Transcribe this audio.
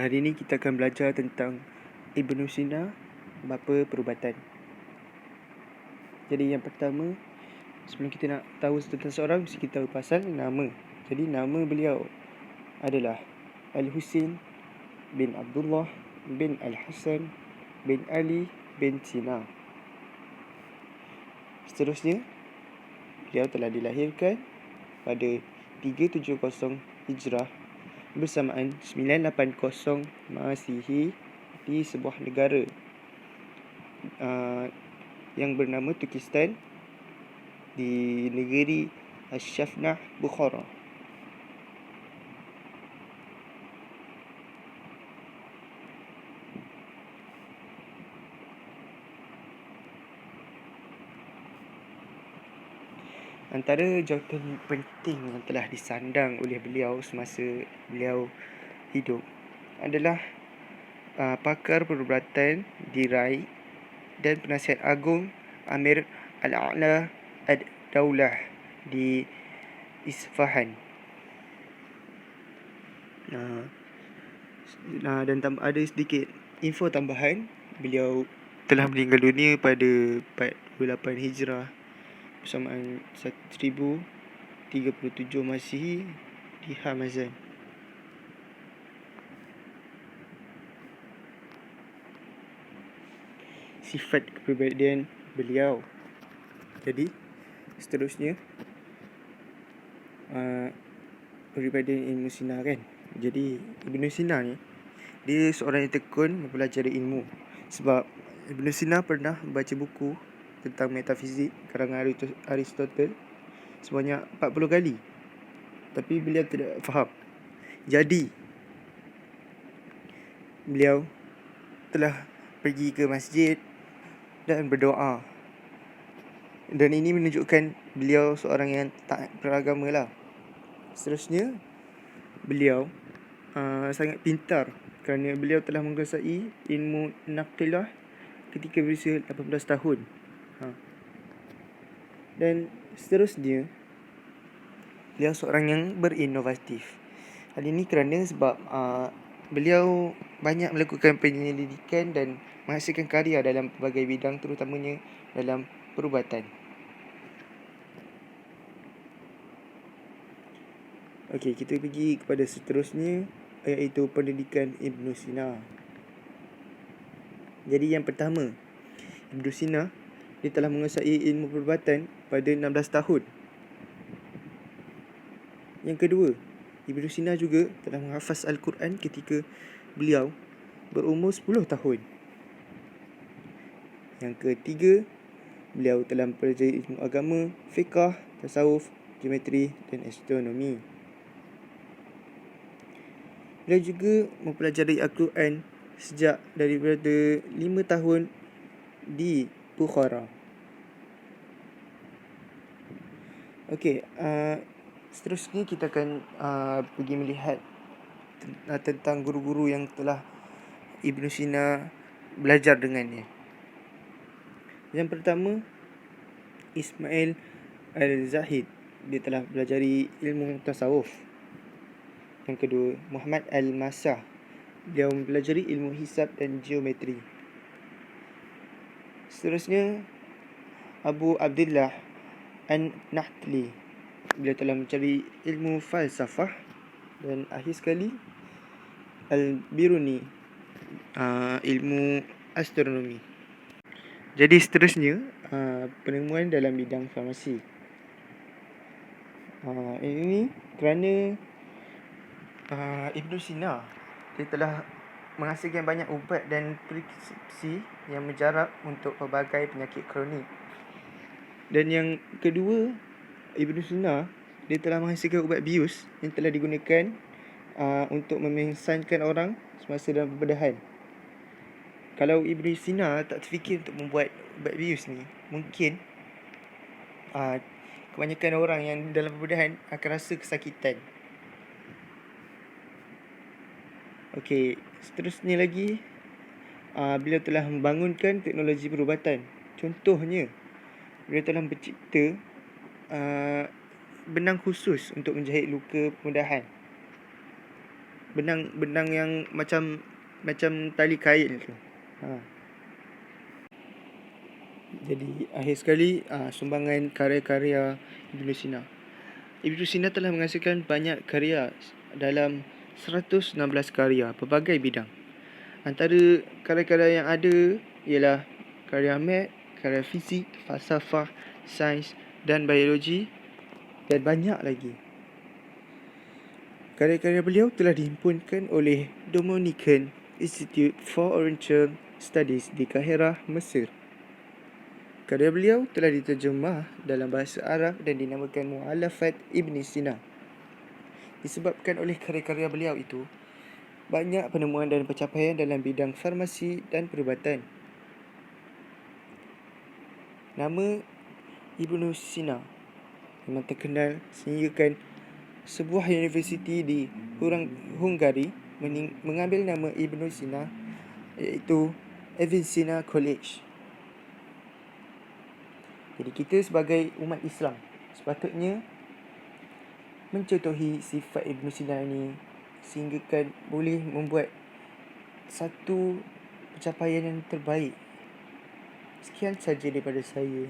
Hari ini kita akan belajar tentang Ibn Sina, bapa perubatan. Jadi yang pertama, sebelum kita nak tahu tentang seorang, mesti kita tahu pasal nama. Jadi nama beliau adalah Al-Husin bin Abdullah bin Al-Hasan bin Ali bin Sina. Seterusnya, beliau telah dilahirkan pada 370 Hijrah bersamaan 980 Masihi di sebuah negara yang bernama Turkistan di negeri Asyafnah, Bukhara. Antara jawatan penting yang telah disandang oleh beliau semasa beliau hidup adalah pakar perubatan di Rai dan penasihat agung Amir Al-A'la Ad-Daulah di Isfahan. Dan ada sedikit info tambahan, beliau telah meninggal dunia pada 48 Hijrah bersamaan 1037 Masihi di Hamazan. Sifat kepribadian beliau. Jadi seterusnya kepribadian Ibn Sina kan. Jadi Ibn Sina ni dia seorang yang tekun mempelajari ilmu. Sebab Ibn Sina pernah membaca buku tentang metafizik karangan Aristotle sebanyak 40 kali, tapi beliau tidak faham. Jadi beliau telah pergi ke masjid dan berdoa. Dan ini menunjukkan beliau seorang yang taat beragama lah. Seterusnya, beliau sangat pintar kerana beliau telah menguasai ilmu naqilah ketika berusia 18 tahun. Dan seterusnya, beliau seorang yang berinovatif. Hal ini kerana sebab beliau banyak melakukan penyelidikan dan menghasilkan karya dalam pelbagai bidang, terutamanya dalam perubatan. Okey, kita pergi kepada seterusnya, iaitu pendidikan Ibn Sina. Jadi yang pertama, Ibn Sina dia telah menguasai ilmu perubatan pada 16 tahun. Yang kedua, Ibn Sina juga telah menghafaz Al-Quran ketika beliau berumur 10 tahun. Yang ketiga, beliau telah mempelajari ilmu agama, fiqh, tasawuf, geometri dan astronomi. Beliau juga mempelajari Al-Quran sejak daripada 5 tahun di Bukhara. Okey, seterusnya kita akan pergi melihat tentang guru-guru yang telah Ibn Sina belajar dengannya. Yang pertama, Ismail Al-Zahid, dia telah belajar ilmu tasawuf. Yang kedua, Muhammad Al-Masah, dia mempelajari ilmu hisab dan geometri. Seterusnya, Abu Abdullah An-Nahtli, beliau telah mencari ilmu falsafah. Dan akhir sekali, Al-Biruni, ilmu astronomi. Jadi seterusnya, penemuan dalam bidang farmasi. Ini kerana Ibn Sina dia telah menghasilkan banyak ubat dan preskripsi yang mujarab untuk pelbagai penyakit kronik. Dan yang kedua, Ibn Sina dia telah menghasilkan ubat bius yang telah digunakan untuk memengsankan orang semasa dalam pembedahan. Kalau Ibn Sina tak terfikir untuk membuat ubat bius ni, mungkin kebanyakan orang yang dalam pembedahan akan rasa kesakitan. Okey, seterusnya lagi, beliau telah membangunkan teknologi perubatan. Contohnya, beliau telah mencipta benang khusus untuk menjahit luka pembedahan. benang yang macam tali kail tu. Jadi akhir sekali sumbangan karya-karya Ibn Sina. Ibn Sina telah menghasilkan banyak karya dalam 116 karya pelbagai bidang. Antara karya-karya yang ada ialah karya mat, karya fizik, falsafah, sains dan biologi dan banyak lagi. Karya-karya beliau telah dihimpunkan oleh Dominican Institute for Oriental Studies di Kahirah, Mesir. Karya beliau telah diterjemah dalam bahasa Arab dan dinamakan Mu'allafat Ibn Sina. Disebabkan oleh karya-karya beliau itu, banyak penemuan dan pencapaian dalam bidang farmasi dan perubatan. Nama Ibn Sina memang terkenal sehingga sebuah universiti di Hungary mengambil nama Ibn Sina, iaitu Avicenna College. Jadi kita sebagai umat Islam sepatutnya mencontohi sifat Ibn Sina ini sehingga boleh membuat satu pencapaian yang terbaik. Sekian saja daripada saya.